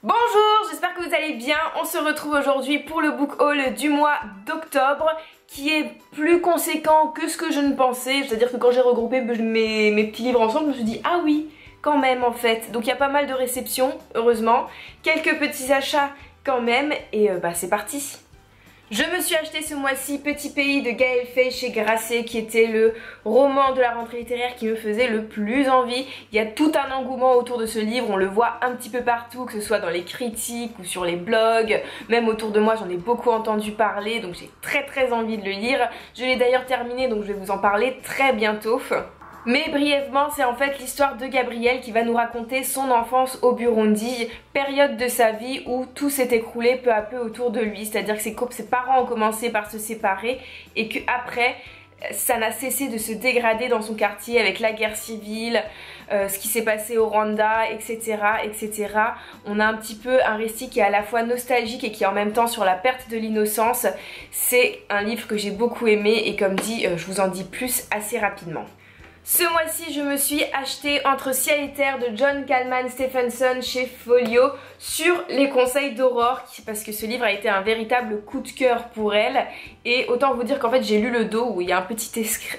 Bonjour, j'espère que vous allez bien. On se retrouve aujourd'hui pour le book haul du mois d'octobre qui est plus conséquent que ce que je ne pensais. C'est-à-dire que quand j'ai regroupé mes petits livres ensemble, je me suis dit ah oui, quand même en fait. Donc il y a pas mal de réceptions, heureusement. Quelques petits achats quand même et c'est parti. Je me suis acheté ce mois-ci Petit Pays de Gaël Faye chez Grasset qui était le roman de la rentrée littéraire qui me faisait le plus envie. Il y a tout un engouement autour de ce livre, on le voit un petit peu partout, que ce soit dans les critiques ou sur les blogs, même autour de moi j'en ai beaucoup entendu parler, donc j'ai très envie de le lire. Je l'ai d'ailleurs terminé, donc je vais vous en parler très bientôt. Mais brièvement, c'est en fait l'histoire de Gabriel qui va nous raconter son enfance au Burundi, période de sa vie où tout s'est écroulé peu à peu autour de lui. C'est-à-dire que ses parents ont commencé par se séparer et qu'après, ça n'a cessé de se dégrader dans son quartier avec la guerre civile, ce qui s'est passé au Rwanda, etc., etc. On a un petit peu un récit qui est à la fois nostalgique et qui est en même temps sur la perte de l'innocence. C'est un livre que j'ai beaucoup aimé et comme dit, je vous en dis plus assez rapidement. Ce mois-ci, je me suis acheté Entre ciel et terre de John Kallman Stephenson chez Folio sur les conseils d'Aurore parce que ce livre a été un véritable coup de cœur pour elle et autant vous dire qu'en fait j'ai lu le dos où il y a un petit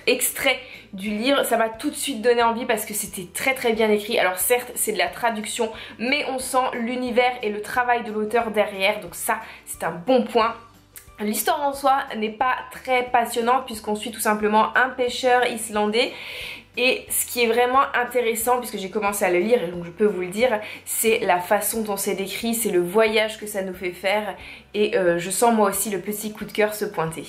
extrait du livre, ça m'a tout de suite donné envie parce que c'était très bien écrit. Alors certes c'est de la traduction mais on sent l'univers et le travail de l'auteur derrière, donc ça c'est un bon point. L'histoire en soi n'est pas très passionnante puisqu'on suit tout simplement un pêcheur islandais et ce qui est vraiment intéressant puisque j'ai commencé à le lire et donc je peux vous le dire, c'est la façon dont c'est décrit, c'est le voyage que ça nous fait faire et je sens moi aussi le petit coup de cœur se pointer.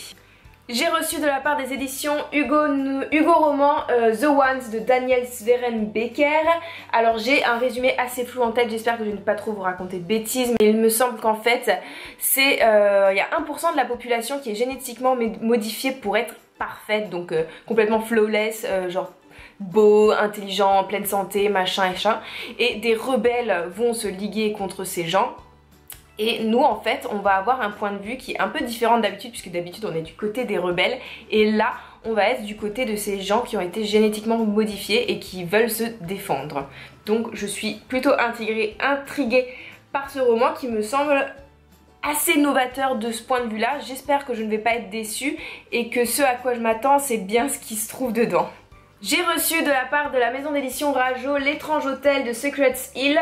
J'ai reçu de la part des éditions Hugo Roman The Ones de Daniel Sveren Becker. Alors j'ai un résumé assez flou en tête, j'espère que je ne vais pas trop vous raconter de bêtises, mais il me semble qu'en fait c'est il y a 1% de la population qui est génétiquement modifiée pour être parfaite, donc complètement flawless, genre beau, intelligent, en pleine santé, machin, et des rebelles vont se liguer contre ces gens. Et nous en fait on va avoir un point de vue qui est un peu différent d'habitude puisque d'habitude on est du côté des rebelles et là on va être du côté de ces gens qui ont été génétiquement modifiés et qui veulent se défendre. Donc je suis plutôt intriguée par ce roman qui me semble assez novateur de ce point de vue là. J'espère que je ne vais pas être déçue et que ce à quoi je m'attends c'est bien ce qui se trouve dedans. J'ai reçu de la part de la maison d'édition Rajo L'étrange hôtel de Secrets Hill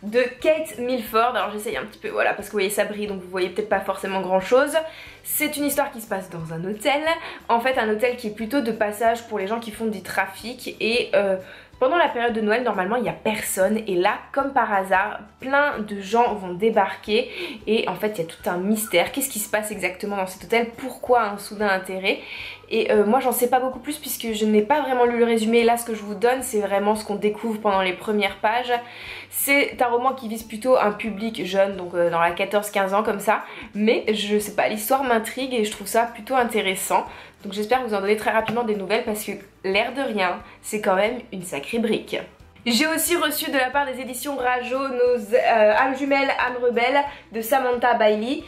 de Kate Milford. Alors j'essaye un petit peu, voilà, parce que vous voyez ça brille donc vous voyez peut-être pas forcément grand chose. C'est une histoire qui se passe dans un hôtel, en fait un hôtel qui est plutôt de passage pour les gens qui font du trafic et pendant la période de Noël normalement il n'y a personne et là comme par hasard plein de gens vont débarquer et en fait il y a tout un mystère. Qu'est-ce qui se passe exactement dans cet hôtel? Pourquoi un soudain intérêt? Et moi j'en sais pas beaucoup plus puisque je n'ai pas vraiment lu le résumé. Là ce que je vous donne c'est vraiment ce qu'on découvre pendant les premières pages. C'est un roman qui vise plutôt un public jeune, donc dans la 14-15 ans comme ça. Mais je sais pas, l'histoire m'intrigue et je trouve ça plutôt intéressant. Donc j'espère vous en donner très rapidement des nouvelles parce que l'air de rien c'est quand même une sacrée brique. J'ai aussi reçu de la part des éditions Rajo nos âmes jumelles, âmes rebelles de Samantha Bailey.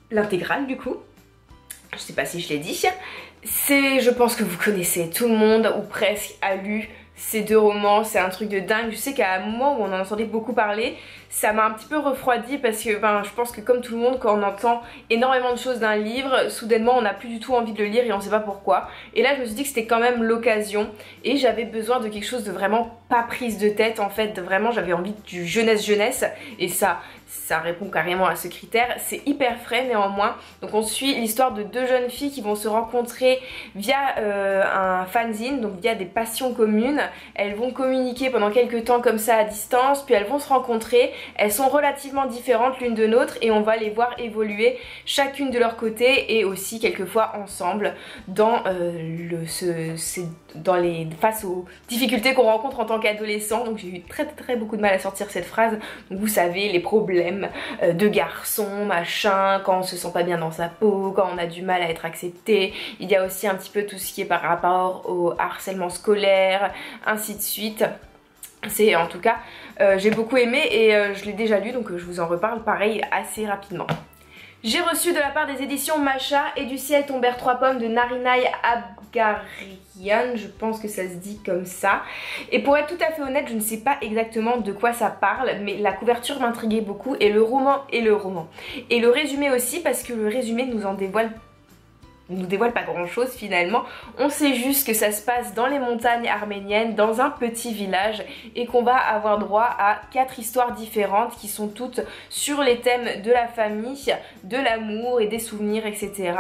L'intégrale du coup. Je sais pas si je l'ai dit. Je pense que vous connaissez, tout le monde ou presque a lu ces deux romans, c'est un truc de dingue. Je sais qu'à un moment où on en entendait beaucoup parler, ça m'a un petit peu refroidi parce que je pense que comme tout le monde, quand on entend énormément de choses d'un livre, soudainement on n'a plus du tout envie de le lire et on sait pas pourquoi. Et là je me suis dit que c'était quand même l'occasion et j'avais besoin de quelque chose de vraiment pas prise de tête en fait, vraiment j'avais envie du jeunesse et ça répond carrément à ce critère. C'est hyper frais néanmoins. Donc on suit l'histoire de deux jeunes filles qui vont se rencontrer via un fanzine, donc via des passions communes. Elles vont communiquer pendant quelques temps comme ça à distance, puis elles vont se rencontrer. Elles sont relativement différentes l'une de l'autre et on va les voir évoluer chacune de leur côté et aussi quelquefois ensemble dans face aux difficultés qu'on rencontre en tant qu'adolescent. Donc j'ai eu très beaucoup de mal à sortir cette phrase. Donc vous savez, les problèmes de garçons, machin, quand on se sent pas bien dans sa peau, quand on a du mal à être accepté. Il y a aussi un petit peu tout ce qui est par rapport au harcèlement scolaire, ainsi de suite. C'est en tout cas, j'ai beaucoup aimé et je l'ai déjà lu donc je vous en reparle pareil assez rapidement. J'ai reçu de la part des éditions Macha et du ciel tombèrent 3 pommes de Narinai Abgarian, je pense que ça se dit comme ça. Et pour être tout à fait honnête, je ne sais pas exactement de quoi ça parle, mais la couverture m'intriguait beaucoup et le roman. Et le résumé aussi, parce que le résumé nous dévoile pas grand chose finalement. On sait juste que ça se passe dans les montagnes arméniennes, dans un petit village, et qu'on va avoir droit à 4 histoires différentes qui sont toutes sur les thèmes de la famille, de l'amour et des souvenirs, etc.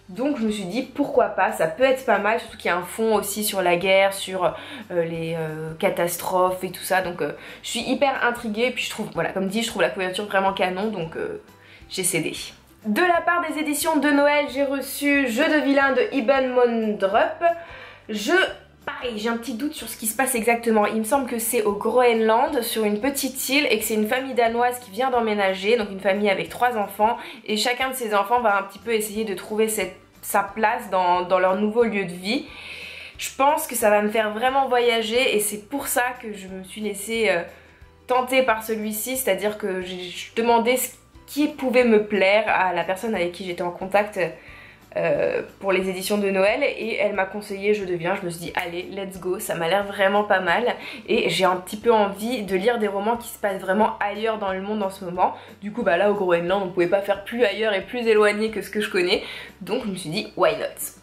Donc je me suis dit pourquoi pas, ça peut être pas mal, surtout qu'il y a un fond aussi sur la guerre, sur les catastrophes et tout ça. Donc je suis hyper intriguée, et puis je trouve, voilà, comme dit, je trouve la couverture vraiment canon, donc j'ai cédé. De la part des éditions de Noël, j'ai reçu Jeu de vilain de Iben Mondrup. Pareil, j'ai un petit doute sur ce qui se passe exactement. Il me semble que c'est au Groenland, sur une petite île, et que c'est une famille danoise qui vient d'emménager, donc une famille avec 3 enfants, et chacun de ces enfants va un petit peu essayer de trouver sa place dans leur nouveau lieu de vie. Je pense que ça va me faire vraiment voyager, et c'est pour ça que je me suis laissée tenter par celui-ci, c'est-à-dire que je demandais ce qui pouvait me plaire à la personne avec qui j'étais en contact pour les éditions de Noël, et elle m'a conseillé Jeu de vilain. Je me suis dit allez, let's go, ça m'a l'air vraiment pas mal, et j'ai un petit peu envie de lire des romans qui se passent vraiment ailleurs dans le monde en ce moment. Du coup bah là au Groenland on pouvait pas faire plus ailleurs et plus éloigné que ce que je connais, donc je me suis dit why not.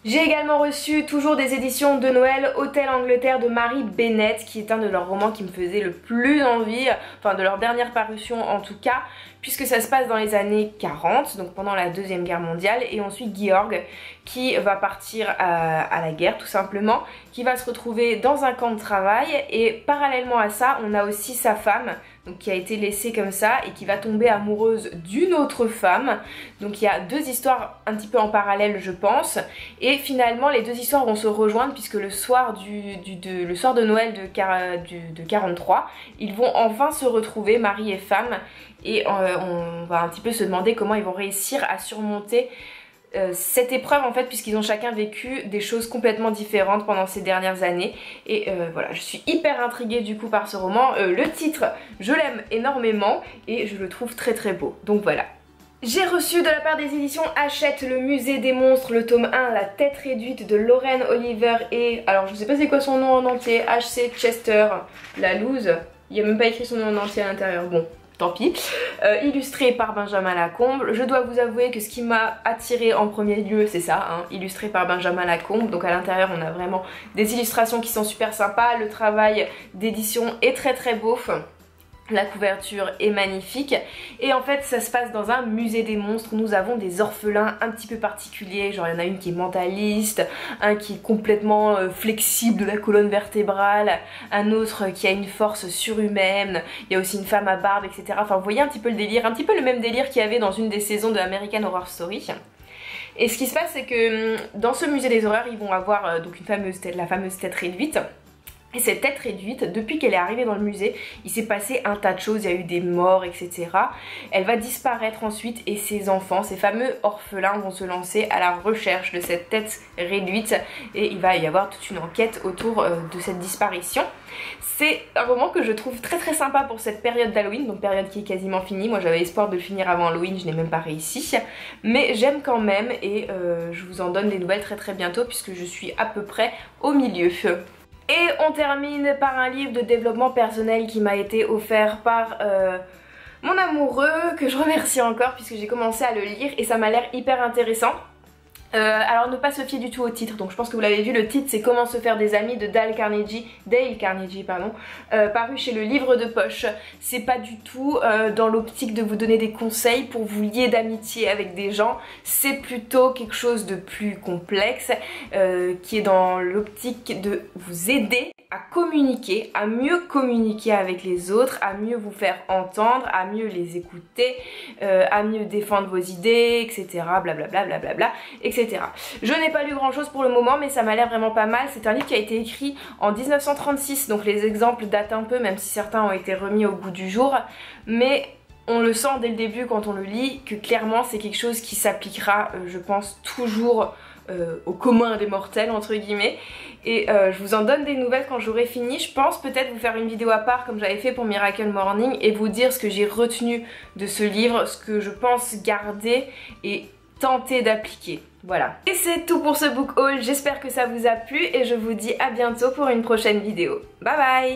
J'ai également reçu, toujours des éditions de Noël, Hôtel Angleterre de Marie Bennett, qui est un de leurs romans qui me faisait le plus envie, enfin de leur dernière parution en tout cas, puisque ça se passe dans les années 40, donc pendant la Deuxième Guerre mondiale, et on suit Georg qui va partir à la guerre tout simplement, qui va se retrouver dans un camp de travail, et parallèlement à ça on a aussi sa femme, donc qui a été laissée comme ça et qui va tomber amoureuse d'une autre femme. Donc il y a 2 histoires un petit peu en parallèle je pense, et finalement les 2 histoires vont se rejoindre puisque le soir de Noël de 43, ils vont enfin se retrouver mari et femme, et on va un petit peu se demander comment ils vont réussir à surmonter cette épreuve en fait, puisqu'ils ont chacun vécu des choses complètement différentes pendant ces dernières années, et voilà, je suis hyper intriguée du coup par ce roman. Le titre, je l'aime énormément et je le trouve très très beau, donc voilà. J'ai reçu de la part des éditions Hachette le musée des monstres, le tome 1, la tête réduite de Lorraine Oliver et, alors je sais pas c'est quoi son nom en entier, H.C. Chester, la loose, il n'y a même pas écrit son nom en entier à l'intérieur, bon. Tant pis. Illustré par Benjamin Lacombe. Je dois vous avouer que ce qui m'a attiré en premier lieu c'est ça, hein, illustré par Benjamin Lacombe. Donc à l'intérieur on a vraiment des illustrations qui sont super sympas. Le travail d'édition est très très beau. La couverture est magnifique, et en fait ça se passe dans un musée des monstres. Nous avons des orphelins un petit peu particuliers, genre il y en a une qui est mentaliste, un qui est complètement flexible de la colonne vertébrale, un autre qui a une force surhumaine, il y a aussi une femme à barbe, etc. Enfin vous voyez un petit peu le délire, un petit peu le même délire qu'il y avait dans une des saisons de American Horror Story. Et ce qui se passe c'est que dans ce musée des horreurs ils vont avoir donc la fameuse tête réduite. Et cette tête réduite, depuis qu'elle est arrivée dans le musée, il s'est passé un tas de choses, il y a eu des morts, etc. Elle va disparaître ensuite, et ses enfants, ces fameux orphelins, vont se lancer à la recherche de cette tête réduite, et il va y avoir toute une enquête autour de cette disparition. C'est un roman que je trouve très très sympa pour cette période d'Halloween, donc période qui est quasiment finie. Moi j'avais espoir de le finir avant Halloween, je n'ai même pas réussi, mais j'aime quand même, et je vous en donne des nouvelles très très bientôt puisque je suis à peu près au milieu. Et on termine par un livre de développement personnel qui m'a été offert par mon amoureux, que je remercie encore puisque j'ai commencé à le lire et ça m'a l'air hyper intéressant. Alors ne pas se fier du tout au titre, donc je pense que vous l'avez vu, le titre c'est Comment se faire des amis de Dale Carnegie, paru chez le Livre de Poche. C'est pas du tout dans l'optique de vous donner des conseils pour vous lier d'amitié avec des gens, c'est plutôt quelque chose de plus complexe qui est dans l'optique de vous aider à communiquer, à mieux communiquer avec les autres, à mieux vous faire entendre, à mieux les écouter, à mieux défendre vos idées, etc. blablabla, blablabla, etc. Je n'ai pas lu grand chose pour le moment, mais ça m'a l'air vraiment pas mal. C'est un livre qui a été écrit en 1936, donc les exemples datent un peu, même si certains ont été remis au goût du jour, mais on le sent dès le début quand on le lit que clairement c'est quelque chose qui s'appliquera, je pense, toujours au commun des mortels entre guillemets. Et je vous en donne des nouvelles quand j'aurai fini. Je pense peut-être vous faire une vidéo à part comme j'avais fait pour Miracle Morning et vous dire ce que j'ai retenu de ce livre, ce que je pense garder et tenter d'appliquer. Voilà. Et c'est tout pour ce book haul, j'espère que ça vous a plu et je vous dis à bientôt pour une prochaine vidéo. Bye bye!